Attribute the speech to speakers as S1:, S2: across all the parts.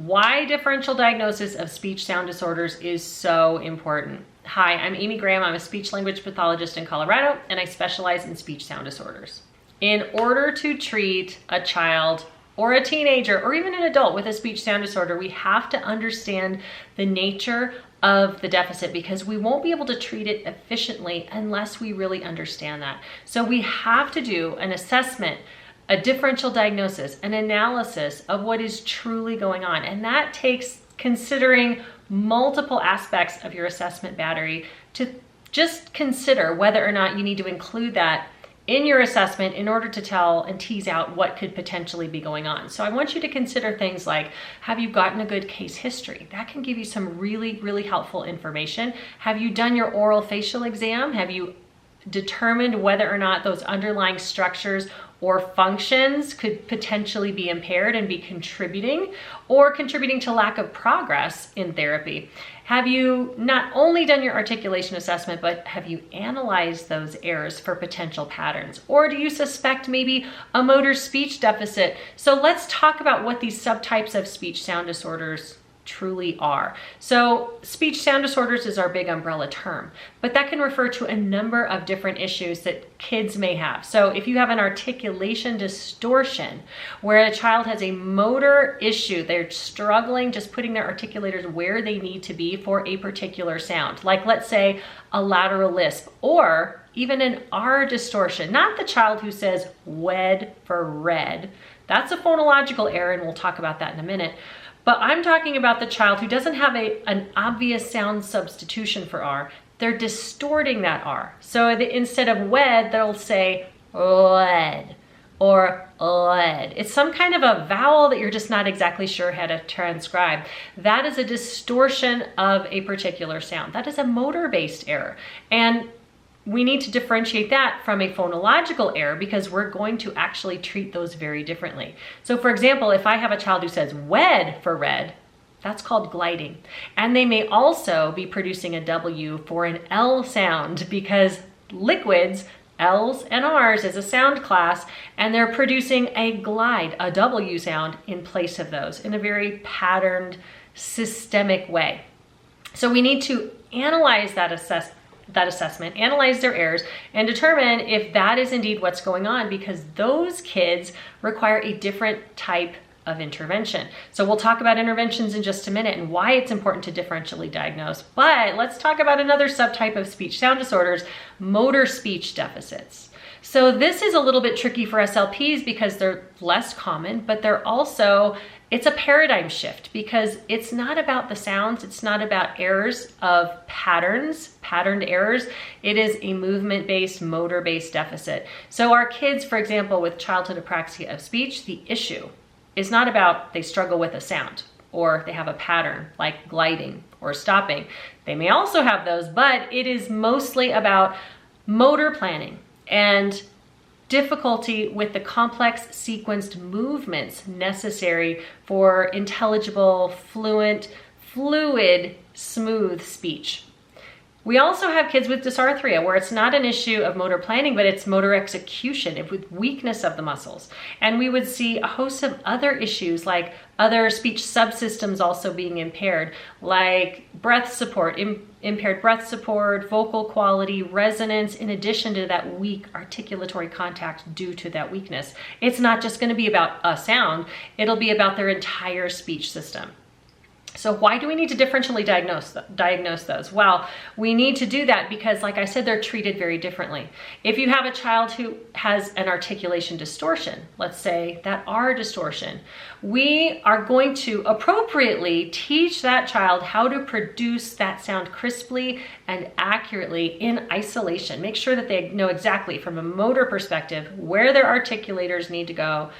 S1: why differential diagnosis of speech sound disorders is so important. Hi, I'm Amy Graham. I'm a speech language pathologist in Colorado, and I specialize in speech sound disorders. In order to treat a child or a teenager or even an adult with a speech sound disorder, we have to understand the nature of the deficit, because we won't be able to treat it efficiently unless we really understand that. So we have to do an assessment, a differential diagnosis, an analysis of what is truly going on. And that takes considering multiple aspects of your assessment battery to just consider whether or not you need to include that in your assessment in order to tell and tease out what could potentially be going on. So I want you to consider things like, have you gotten a good case history? That can give you some really, really helpful information. Have you done your oral facial exam? Have you determined whether or not those underlying structures or functions could potentially be impaired and be contributing to lack of progress in therapy? Have you not only done your articulation assessment, but have you analyzed those errors for potential patterns? Or do you suspect maybe a motor speech deficit? So let's talk about what these subtypes of speech sound disorders truly are. So speech sound disorders is our big umbrella term, but that can refer to a number of different issues that kids may have. So if you have an articulation distortion where a child has a motor issue, they're struggling just putting their articulators where they need to be for a particular sound, like let's say a lateral lisp, or even an R distortion, not the child who says wed for red. That's a phonological error, and we'll talk about that in a minute. But I'm talking about the child who doesn't have an obvious sound substitution for R. They're distorting that R. So instead of wed, they'll say led or led. It's some kind of a vowel that you're just not exactly sure how to transcribe. That is a distortion of a particular sound. That is a motor-based error. And we need to differentiate that from a phonological error, because we're going to actually treat those very differently. So for example, if I have a child who says wed for red, that's called gliding. And they may also be producing a W for an L sound, because liquids, L's and R's is a sound class, and they're producing a glide, a W sound in place of those in a very patterned, systemic way. So we need to analyze that assessment, analyze their errors, and determine if that is indeed what's going on, because those kids require a different type of intervention. So we'll talk about interventions in just a minute and why it's important to differentially diagnose. But let's talk about another subtype of speech sound disorders, motor speech deficits. So this is a little bit tricky for SLPs because they're less common, but it's a paradigm shift, because it's not about the sounds, it's not about errors of patterned errors. It is a movement-based, motor-based deficit. So our kids, for example, with childhood apraxia of speech, the issue is not about they struggle with a sound or they have a pattern like gliding or stopping. They may also have those, but it is mostly about motor planning and difficulty with the complex sequenced movements necessary for intelligible, fluid, smooth speech. We also have kids with dysarthria, where it's not an issue of motor planning, but it's motor execution with weakness of the muscles. And we would see a host of other issues, like other speech subsystems also being impaired, like breath support, impaired breath support, vocal quality, resonance, in addition to that weak articulatory contact due to that weakness. It's not just going to be about a sound, it'll be about their entire speech system. So why do we need to differentially diagnose those? Well, we need to do that because, like I said, they're treated very differently. If you have a child who has an articulation distortion, let's say that R distortion, we are going to appropriately teach that child how to produce that sound crisply and accurately in isolation. Make sure that they know exactly from a motor perspective where their articulators need to go,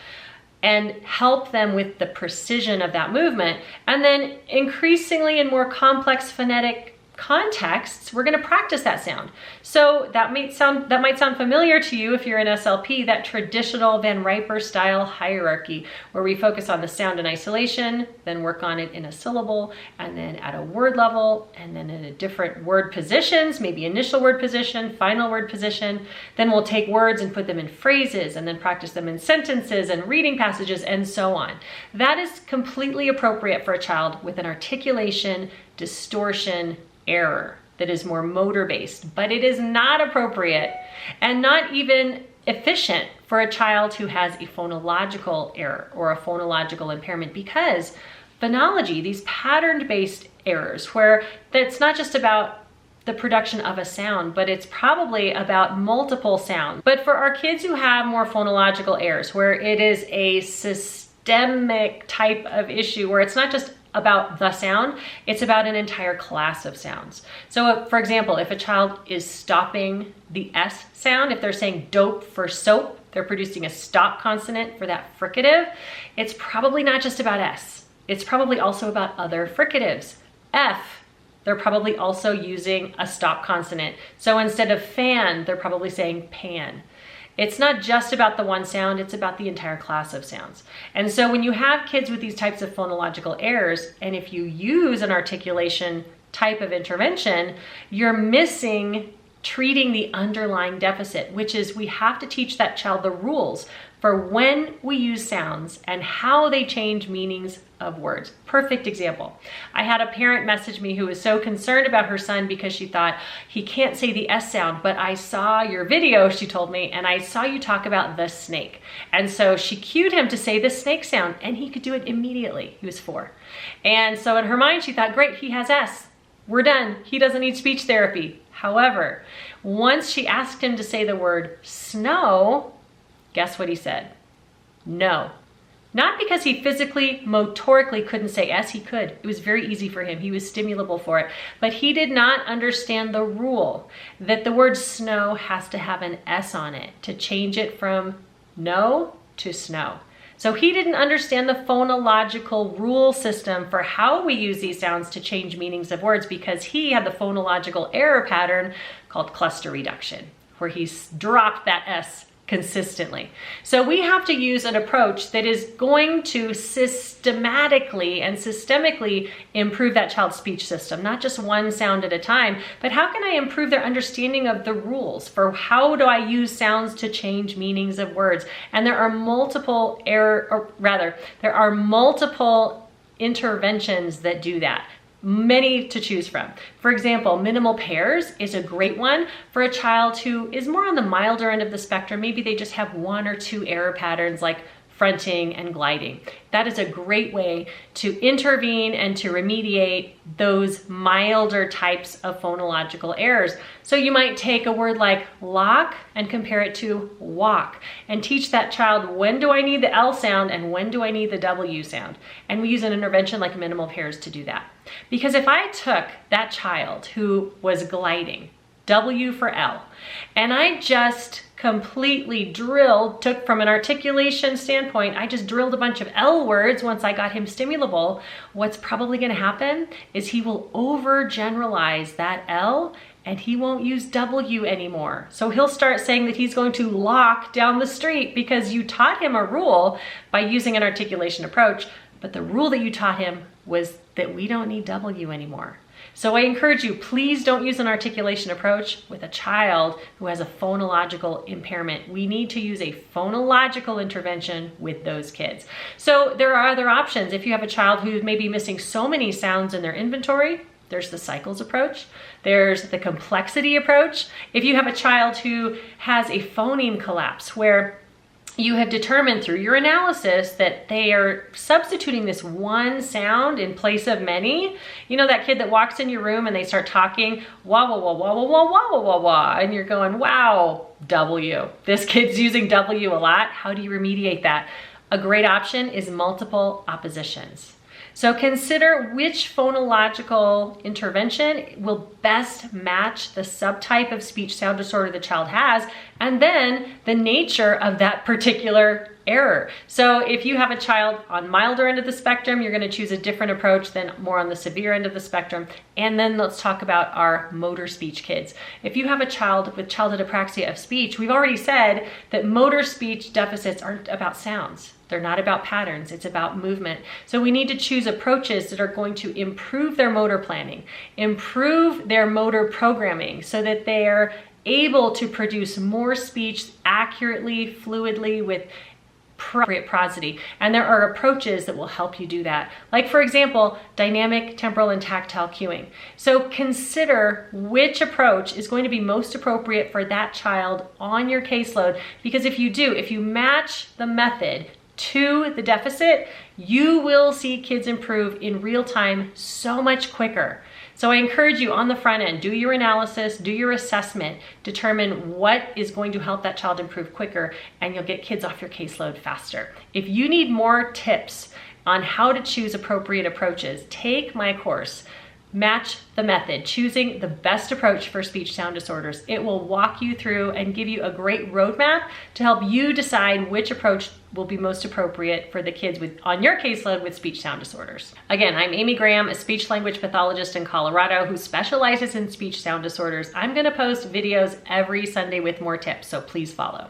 S1: and help them with the precision of that movement. And then increasingly in more complex phonetic contexts, we're going to practice that sound. So that might sound familiar to you if you're in SLP, that traditional Van Riper style hierarchy where we focus on the sound in isolation, then work on it in a syllable, and then at a word level, and then in a different word positions, maybe initial word position, final word position. Then we'll take words and put them in phrases and then practice them in sentences and reading passages and so on. That is completely appropriate for a child with an articulation distortion error that is more motor based, but it is not appropriate and not even efficient for a child who has a phonological error or a phonological impairment, because phonology, these pattern based errors where that's not just about the production of a sound, but it's probably about multiple sounds. But for our kids who have more phonological errors, where it is a systemic type of issue, where it's not just about the sound, it's about an entire class of sounds. So for example, if a child is stopping the S sound, if they're saying dope for soap, they're producing a stop consonant for that fricative, it's probably not just about S. It's probably also about other fricatives. F, they're probably also using a stop consonant. So instead of fan, they're probably saying pan. It's not just about the one sound, it's about the entire class of sounds. And so when you have kids with these types of phonological errors, and if you use an articulation type of intervention, you're missing treating the underlying deficit, which is we have to teach that child the rules for when we use sounds and how they change meanings of words. Perfect example. I had a parent message me who was so concerned about her son because she thought he can't say the S sound, but I saw your video, she told me, and I saw you talk about the snake. And so she cued him to say the snake sound, and he could do it immediately. He was 4. And so in her mind, she thought, great, he has S. We're done. He doesn't need speech therapy. However, once she asked him to say the word snow, guess what he said? No. Not because he physically, motorically couldn't say S, he could. It was very easy for him. He was stimulable for it. But he did not understand the rule that the word snow has to have an S on it to change it from no to snow. So he didn't understand the phonological rule system for how we use these sounds to change meanings of words, because he had the phonological error pattern called cluster reduction, where he's dropped that S consistently. So we have to use an approach that is going to systematically and systemically improve that child's speech system, not just one sound at a time, but how can I improve their understanding of the rules for how do I use sounds to change meanings of words? And there are multiple interventions that do that. Many to choose from. For example, minimal pairs is a great one for a child who is more on the milder end of the spectrum. Maybe they just have 1 or 2 error patterns like fronting and gliding. That is a great way to intervene and to remediate those milder types of phonological errors. So you might take a word like lock and compare it to walk and teach that child, when do I need the L sound and when do I need the W sound? And we use an intervention like minimal pairs to do that. Because if I took that child who was gliding, W for L, and I just completely took from an articulation standpoint, I just drilled a bunch of L words once I got him stimulable, what's probably gonna happen is he will overgeneralize that L and he won't use W anymore. So he'll start saying that he's going to lock down the street because you taught him a rule by using an articulation approach, but the rule that you taught him was that we don't need W anymore. So I encourage you, please don't use an articulation approach with a child who has a phonological impairment. We need to use a phonological intervention with those kids. So there are other options. If you have a child who may be missing so many sounds in their inventory, there's the cycles approach. There's the complexity approach. If you have a child who has a phoneme collapse where you have determined through your analysis that they are substituting this one sound in place of many. You know that kid that walks in your room and they start talking, wah, wah, wah, wah, wah, wah, wah, wah, wah, wah, and you're going, wow, W. This kid's using W a lot. How do you remediate that? A great option is multiple oppositions. So consider which phonological intervention will best match the subtype of speech sound disorder the child has, and then the nature of that particular error. So if you have a child on milder end of the spectrum, you're going to choose a different approach than more on the severe end of the spectrum. And then let's talk about our motor speech kids. If you have a child with childhood apraxia of speech, we've already said that motor speech deficits aren't about sounds. They're not about patterns, it's about movement. So we need to choose approaches that are going to improve their motor planning, improve their motor programming so that they're able to produce more speech accurately, fluidly, with appropriate prosody. And there are approaches that will help you do that. Like, for example, dynamic, temporal, and tactile cueing. So consider which approach is going to be most appropriate for that child on your caseload, because if you match the method to the deficit, you will see kids improve in real time so much quicker. So I encourage you on the front end, do your analysis, do your assessment, determine what is going to help that child improve quicker, and you'll get kids off your caseload faster. If you need more tips on how to choose appropriate approaches, take my course, Match the Method, choosing the best approach for speech sound disorders. It will walk you through and give you a great roadmap to help you decide which approach will be most appropriate for the kids on your caseload with speech sound disorders. Again, I'm Amy Graham, a speech language pathologist in Colorado who specializes in speech sound disorders. I'm going to post videos every Sunday with more tips, so please follow.